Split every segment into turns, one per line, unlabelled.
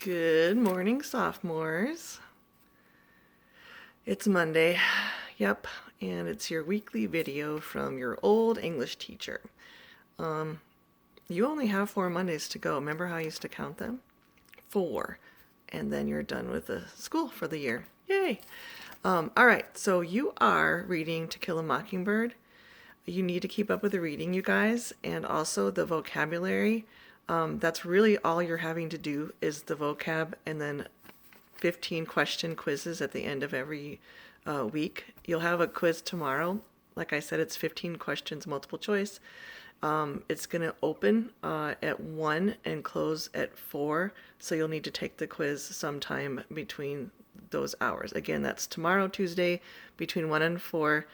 Good morning, sophomores. It's Monday, yep, and it's your weekly video from your old English teacher. You only have 4 Mondays to go. Remember how I used to count them? 4. And then you're done with the school for the year. Yay! All right, so you are reading To Kill a Mockingbird. You need to keep up with the reading, you guys, and also the vocabulary. That's really all you're having to do is the vocab and then 15 question quizzes at the end of every week. You'll have a quiz tomorrow. Like I said, it's 15 questions, multiple choice. It's going to open at 1 and close at 4. So you'll need to take the quiz sometime between those hours. Again, that's tomorrow, Tuesday, between 1 and 4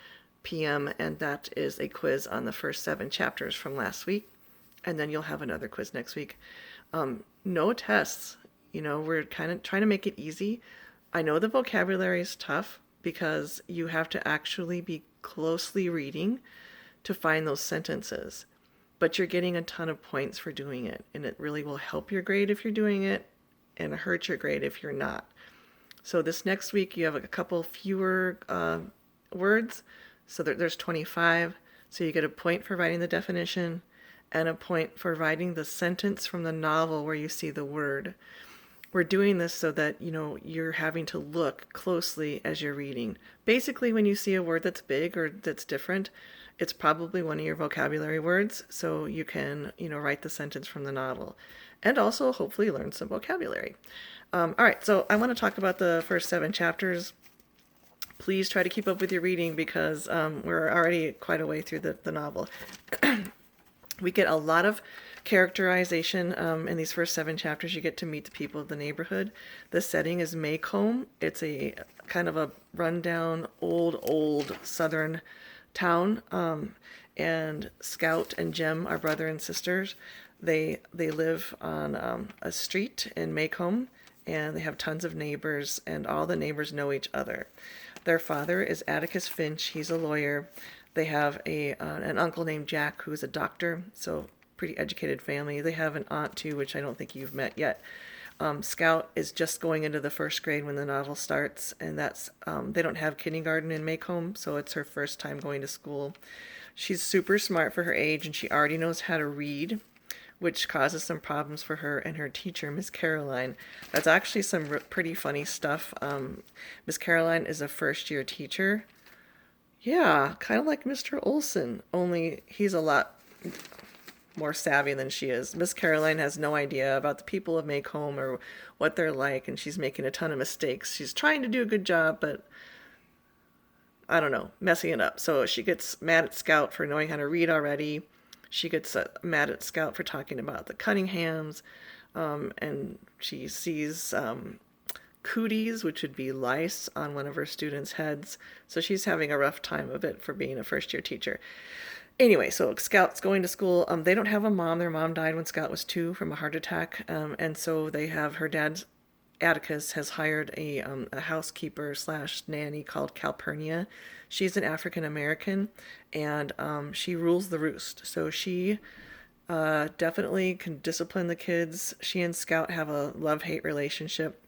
p.m. And that is a quiz on the first 7 chapters from last week. And then you'll have another quiz next week. No tests. We're kind of trying to make it easy. I know the vocabulary is tough because you have to actually be closely reading to find those sentences. But you're getting a ton of points for doing it. And it really will help your grade if you're doing it and hurt your grade if you're not. So this next week you have a couple fewer words. So there's 25. So you get a point for writing the definition and a point for writing the sentence from the novel where you see the word. We're doing this so that, you're having to look closely as you're reading. Basically, when you see a word that's big or that's different, it's probably one of your vocabulary words, so you can, write the sentence from the novel. And also, hopefully, learn some vocabulary. All right, so I want to talk about the first 7 chapters. Please try to keep up with your reading because we're already quite a way through the novel. We get a lot of characterization in these first 7 chapters. You get to meet the people of the neighborhood. The setting is Maycomb. It's a kind of a rundown, old southern town. And Scout and Jem are brother and sisters. They live on a street in Maycomb, and they have tons of neighbors, and all the neighbors know each other. Their father is Atticus Finch. He's a lawyer. They have an uncle named Jack who's a doctor, so pretty educated family. They have an aunt too, which I don't think you've met yet. Scout is just going into the first grade when the novel starts, and that's they don't have kindergarten in Maycomb, so it's her first time going to school. She's super smart for her age, and she already knows how to read, which causes some problems for her and her teacher, Miss Caroline. That's actually some pretty funny stuff. Miss Caroline is a first-year teacher. Yeah, kind of like Mr. Olson, only he's a lot more savvy than she is. Miss Caroline has no idea about the people of Maycomb or what they're like, and she's making a ton of mistakes. She's trying to do a good job, but I don't know, messing it up. So she gets mad at Scout for knowing how to read already. She gets mad at Scout for talking about the Cunninghams, and she sees cooties, which would be lice, on one of her students' heads. So she's having a rough time of it for being a first-year teacher. Anyway, so Scout's going to school. They don't have a mom. Their mom died when Scout was 2 from a heart attack. And so they have her dad, Atticus, has hired a housekeeper / nanny called Calpurnia. She's an African American, and she rules the roost. So she definitely can discipline the kids. She and Scout have a love-hate relationship.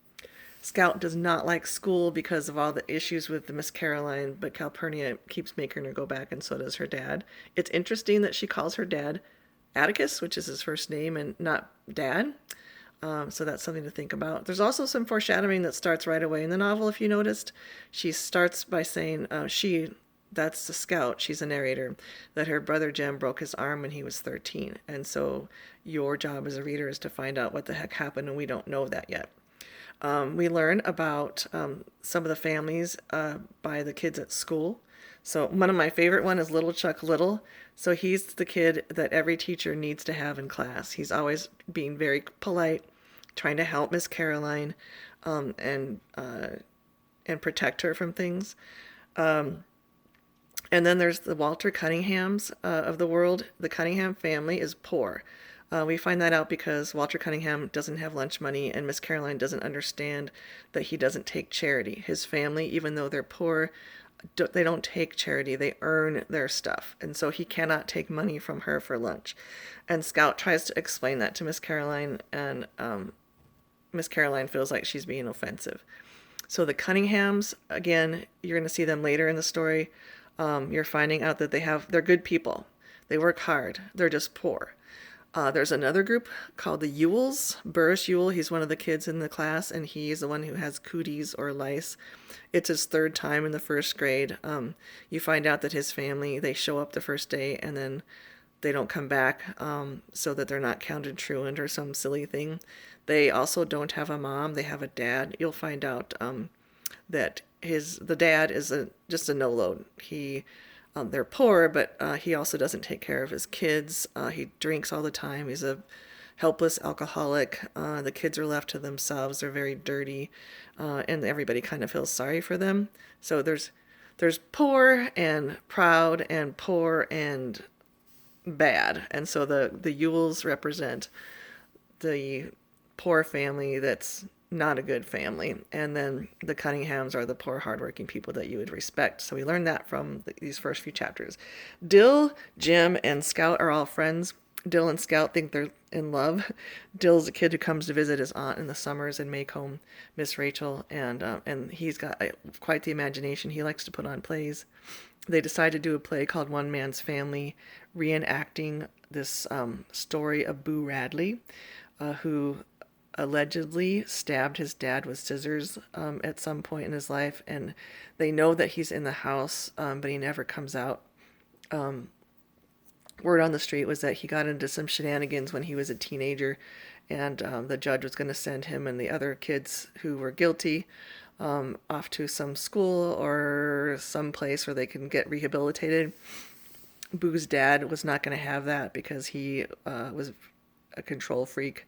Scout does not like school because of all the issues with the Miss Caroline, but Calpurnia keeps making her go back, and so does her dad. It's interesting that she calls her dad Atticus, which is his first name, and not Dad. So that's something to think about. There's also some foreshadowing that starts right away in the novel, if you noticed. She starts by saying that's the Scout, she's a narrator, that her brother Jem broke his arm when he was 13. And so your job as a reader is to find out what the heck happened, and we don't know that yet. We learn about some of the families by the kids at school. So one of my favorite one is Little Chuck Little. So he's the kid that every teacher needs to have in class. He's always being very polite, trying to help Miss Caroline and protect her from things. And then there's the Walter Cunninghams of the world. The Cunningham family is poor. We find that out because Walter Cunningham doesn't have lunch money, and Miss Caroline doesn't understand that he doesn't take charity. His family, even though they're poor, they don't take charity. They earn their stuff. And so he cannot take money from her for lunch. And Scout tries to explain that to Miss Caroline, and Miss Caroline feels like she's being offensive. So the Cunninghams, again, you're going to see them later in the story. You're finding out that they're good people. They work hard. They're just poor. There's another group called the Ewells. Burris Ewell, he's one of the kids in the class, and he's the one who has cooties or lice. It's his third time in the first grade. You find out that his family, they show up the first day and then they don't come back, so that they're not counted truant or some silly thing. They also don't have a mom. They have a dad. You'll find out that the dad is just a no load. They're poor, but he also doesn't take care of his kids. He drinks all the time. He's a helpless alcoholic. The kids are left to themselves. They're very dirty, and everybody kind of feels sorry for them. So there's poor and proud and poor and bad, and so the Ewells represent the poor family that's not a good family, and then the Cunninghams are the poor, hardworking people that you would respect. So we learned that from these first few chapters. Dill, Jim, and Scout are all friends. Dill and Scout think they're in love. Dill's a kid who comes to visit his aunt in the summers in Maycomb, Miss Rachel, and he's got quite the imagination. He likes to put on plays. They decide to do a play called One Man's Family, reenacting this story of Boo Radley, who allegedly stabbed his dad with scissors at some point in his life, and they know that he's in the house, but he never comes out. Word on the street was that he got into some shenanigans when he was a teenager, and the judge was going to send him and the other kids who were guilty off to some school or some place where they can get rehabilitated. Boo's dad was not going to have that because he was a control freak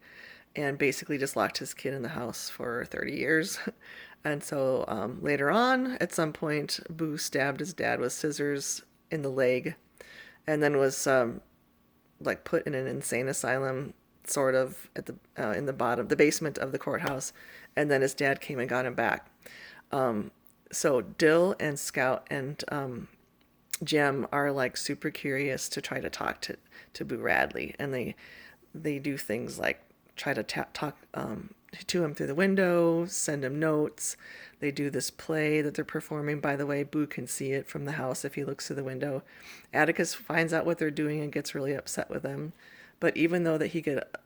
and basically just locked his kid in the house for 30 years. And so later on, at some point, Boo stabbed his dad with scissors in the leg and then was like put in an insane asylum, sort of, at in the basement of the courthouse. And then his dad came and got him back. So Dill and Scout and Jem are like super curious to try to talk to Boo Radley, and they do things like try to talk to him through the window, send him notes. They do this play that they're performing. By the way, Boo can see it from the house if he looks through the window. Atticus finds out what they're doing and gets really upset with them. But even though that he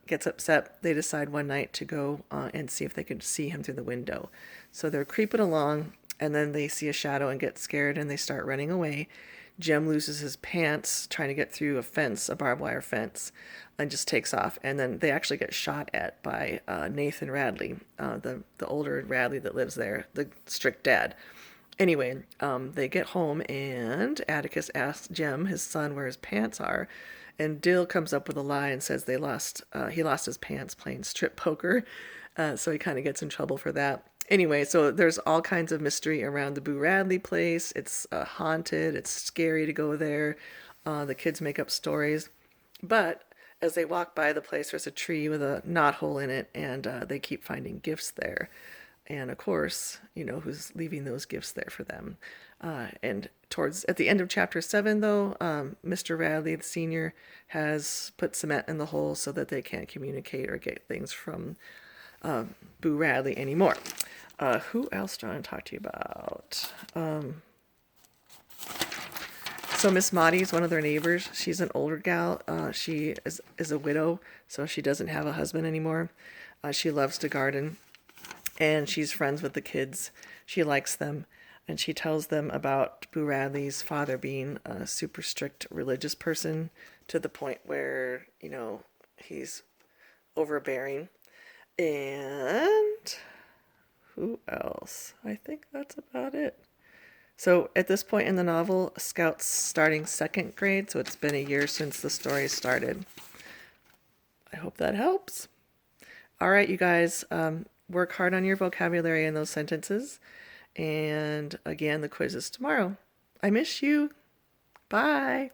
gets upset, they decide one night to go and see if they can see him through the window. So they're creeping along, and then they see a shadow and get scared, and they start running away. Jem loses his pants trying to get through a barbed wire fence, and just takes off. And then they actually get shot at by Nathan Radley, the older Radley that lives there, the strict dad. Anyway, they get home, and Atticus asks Jem, his son, where his pants are. And Dill comes up with a lie and says he lost his pants playing strip poker. So he kind of gets in trouble for that. Anyway, so there's all kinds of mystery around the Boo Radley place. It's haunted. It's scary to go there. The kids make up stories. But as they walk by the place, there's a tree with a knothole in it, and they keep finding gifts there. And of course, you know who's leaving those gifts there for them. And at the end of chapter 7, though, Mr. Radley, the senior, has put cement in the hole so that they can't communicate or get things from Boo Radley anymore. Who else do I want to talk to you about? So Miss Maudie's one of their neighbors. She's an older gal. She is a widow, so she doesn't have a husband anymore. She loves to garden, and she's friends with the kids. She likes them, and she tells them about Boo Radley's father being a super strict religious person to the point where, you know, he's overbearing. And who else? I think that's about it. So at this point in the novel, Scout's starting second grade, so it's been a year since the story started. I hope that helps. All right, you guys, work hard on your vocabulary in those sentences. And again, the quiz is tomorrow. I miss you. Bye.